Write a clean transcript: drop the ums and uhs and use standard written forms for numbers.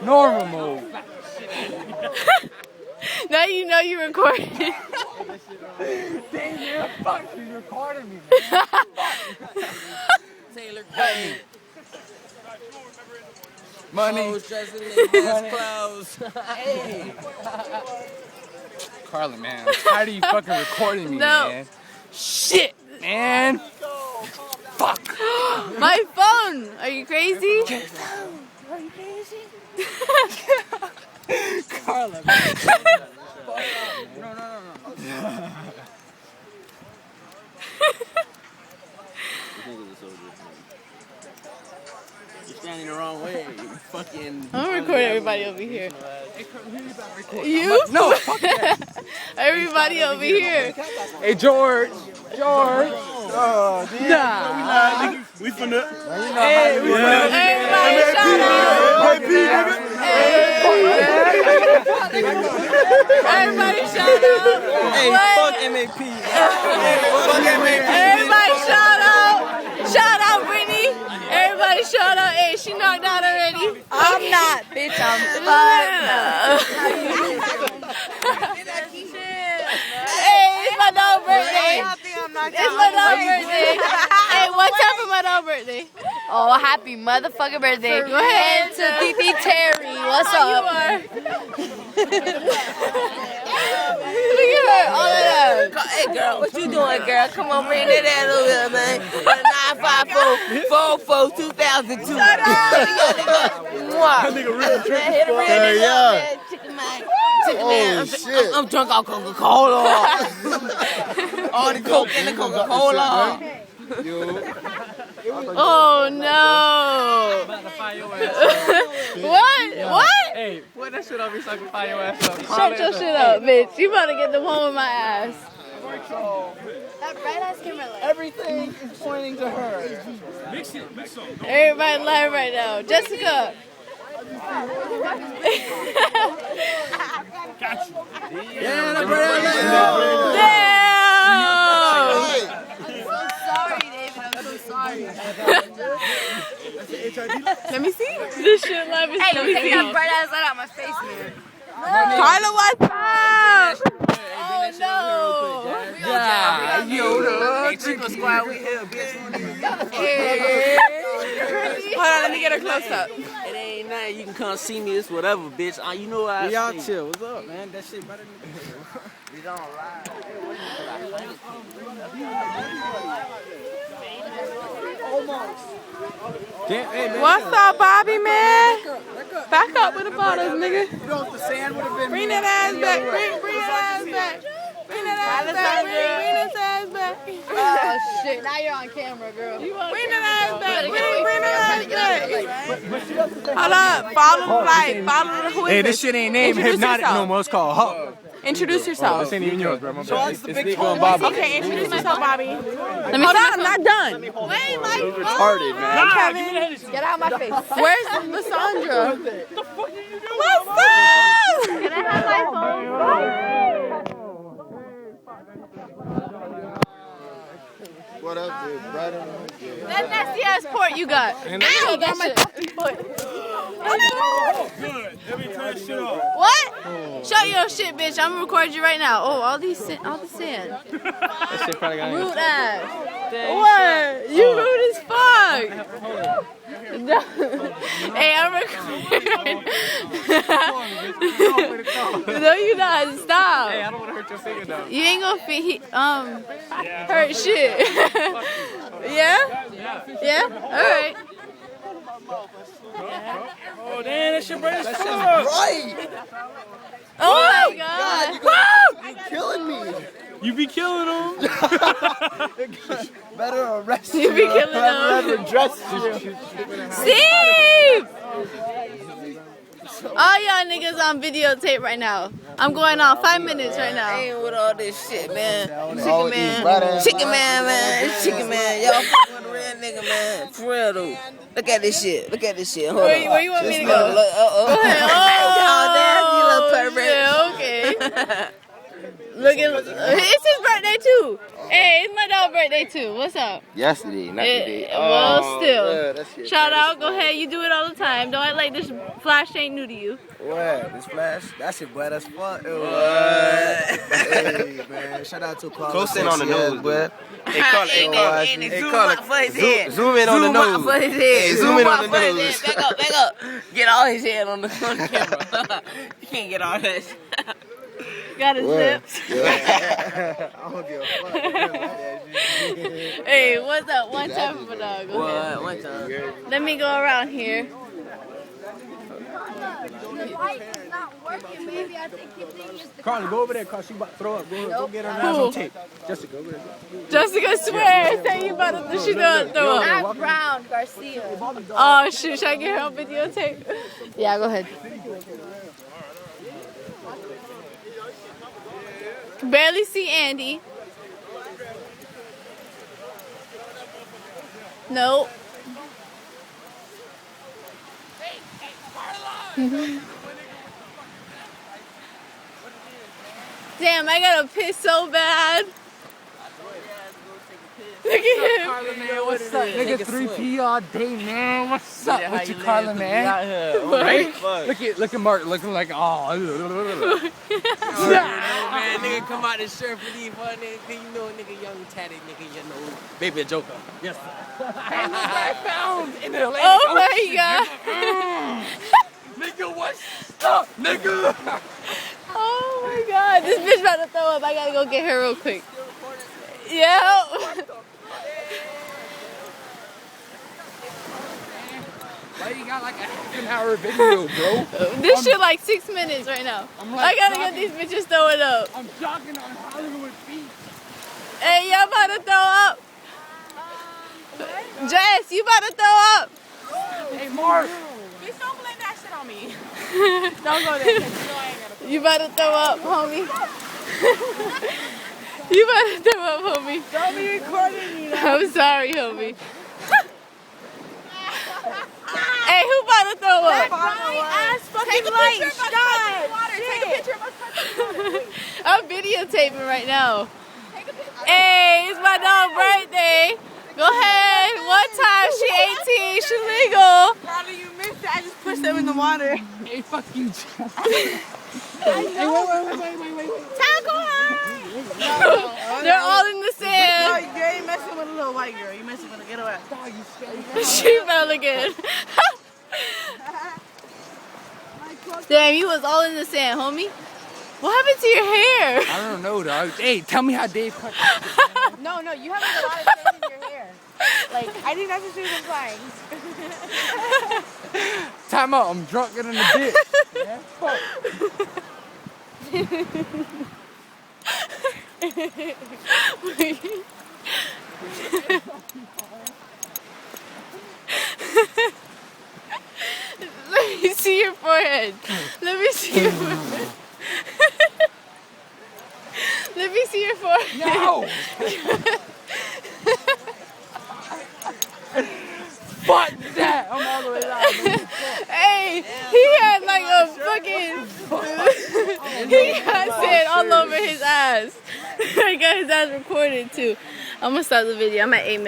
Normal mode. Now you know you're recording. Damn, man, fuck, she's recording me, man. Taylor Craig. Money. Clothes. Hey. Carla, man, I'm tired of you fucking recording me, No. man. Shit. Man. Fuck. My phone. Are you crazy? Are you crazy? Carla, man. No. You're standing the wrong way. You fucking. I'm recording everybody over here. Hey, Carla, who you about to record? You? No, fuck that. Everybody over here. Hey, George. Oh, damn. Nah. We finna. Hey, we Everybody shout out. Everybody shout out. Hey, What? fuck MAP. Everybody shout out. Shout out, Brittany. Everybody shout out. Hey, she knocked out already. I'm not, bitch. I'm Hey, it's my dog's birthday. It's my dog's birthday. Hey, what's up for my dog's birthday? Oh, happy motherfucking birthday. Go ahead. And to Titi Terry. What's How up? you are. Look at her, all of that. Hey, girl, what you doing, girl? Come on, bring that ass over here, man. 954-44-2002. Shut up. That nigga real tricky. Yeah. Chicken man. Oh, shit. I'm drunk on Coca-Cola. All the Coke and the Coca-Cola. Oh no! What? Hey, put that shit on me so I can fire your ass up. Shut your shit up, bitch. You about to get the one with my ass. That bright ass camera. Everything is pointing to her. Everybody live right now. Jessica. Yeah, that brother. Damn! Sorry, David. I'm so sorry. Let me see. This shit live is Hey, let me take see. that bright ass light out my face, man. Carla, what's up? Oh no! Yeah, hey, Chico Squad, we here, bitch. Hold on, let me get her close up. It ain't nothing. You can come see me. It's whatever, bitch. You know what I We out say. chill. What's up, man? That shit better than We don't lie. Damn, hey, man. What's up, Bobby, man? Back up with the bottles, nigga. You know if the sand would have been Bring that ass back. Bring that ass back. Bring that ass back. Bring this ass back. Oh, shit. Now you're on camera, girl. Bring that ass back. Bring that ass back. Hold up. Follow the light. Follow the who is Hey, this shit ain't named Introduce Hypnotic yourself. no more. It's called Hawk. Introduce This yourself. ain't even yours, bro. My bad. It's big Nico and Bobby. Okay, introduce yourself, Bobby. Hold on, I'm not done. Wait, my Retarded, man. Kevin. Get out of my face. Where's Lysandra? What's up? Can I have my phone? What up, dude? Right on. That nasty ass port you got. Ow, got my fucking foot. What? Show your shit, bitch. I'm gonna record you right now. Oh, all the sand. That shit probably got Rude ass. What? You rude as fuck. No. Hey, I'm recording. No, you not. Stop. Hey, I don't want to hurt your finger, though. You ain't gonna hurt shit. Yeah? Yeah? Alright. Oh, damn, that shit bright as fuck. Right! Oh my god. You're killing me! You be killing them. Better arrest You be killing them. Better dress you. Steve! All y'all niggas on videotape right now. I'm going on 5 minutes right I now. ain't with all this shit, man. All these bright ass Chicken man, man. It's chicken man. Y'all fucking with a real nigga, man. For real, though. Look at this shit. Hold Where you want me to go? Go ahead. Oh, You little pervert. shit, okay. Look at it's his birthday too. Hey, it's my dog's birthday too. What's up? Yesterday, not today. Well, still. Yeah, that shit Shout bad as out. Go fuck. ahead. You do it all the time. Don't act like this flash ain't new to you. What? This flash? That shit bad as fuck. Hey, man. Shout out to Carl. Close in on the nose, but Hey, call it. Hey, zoom out for his head. Zoom in on the Zoom out nose. for his head. Hey, zoom in on out the for his nose. head. Back up. Get all his head on the camera. You can't get all that shit. Got his lips. I don't give a fuck. Hey, what's up? One time for my dog. Go ahead. What? One time. Let me go around here. The light is not working, baby. I think you think it's the Carly, go over there, cause she about to throw up. Go get her Who? on tape. Jessica, go over there. Jessica swears. Say you about to she don't throw up. Not Brown, Garcia. Oh shoot, should I get her on videotape? Yeah, go ahead. Barely see Andy. Nope. Damn, I gotta piss so bad. Look at him. What's up, nigga? 3P all day, man. What's up with you, Carla, man? Right? Look at Mark looking like, oh. Man, nigga come out the shirt for these fun nigga. You know, nigga, young tatted nigga, you know, baby a joker. Yes, sir. Found in the Atlantic Oh my Ocean, god. nigga. What's up, nigga? Oh my god. This bitch about to throw up. I gotta go get her real quick. Yeah. Why you got like a half an hour video, bro? This shit like 6 minutes right now. I'm I like gotta get these bitches throwing up. I'm jogging on Hollywood Beach. Hey, y'all about to throw up? Jess, you about to throw up? Hey, Mark. Bitch, don't blame that shit on me. Don't go there. You about to throw up, homie? You about to throw up, homie? Don't be recording me. I'm sorry, homie. Hey, who about to throw up? Ass fucking light. Stop. Take a picture of us touching water. I'm videotaping right now. Hey, it's my dog's birthday. Go ahead. One time, she 18, she legal. Carly, you missed it. I just pushed them in the water. Hey, fuck you, Jess. Wait. Tackle her. They're all in the sand. You ain't messing with a little white girl. You messing with a get away. She fell again. Damn, you was all in the sand, homie. What happened to your hair? I don't know, dog. Hey, tell me how Dave cut. No, you have like a lot of sand in your hair. Like, I think that's what she was implying. Time out. I'm drunker than a bitch. Yeah, fuck. Let me see your forehead. Let me see your forehead. Let me see your forehead. No. Fuck that. I'm all the way down. Hey, he had like a fucking. He got sand all over his ass. I got his ass recorded too. I'm gonna stop the video. I'm at 8 minutes.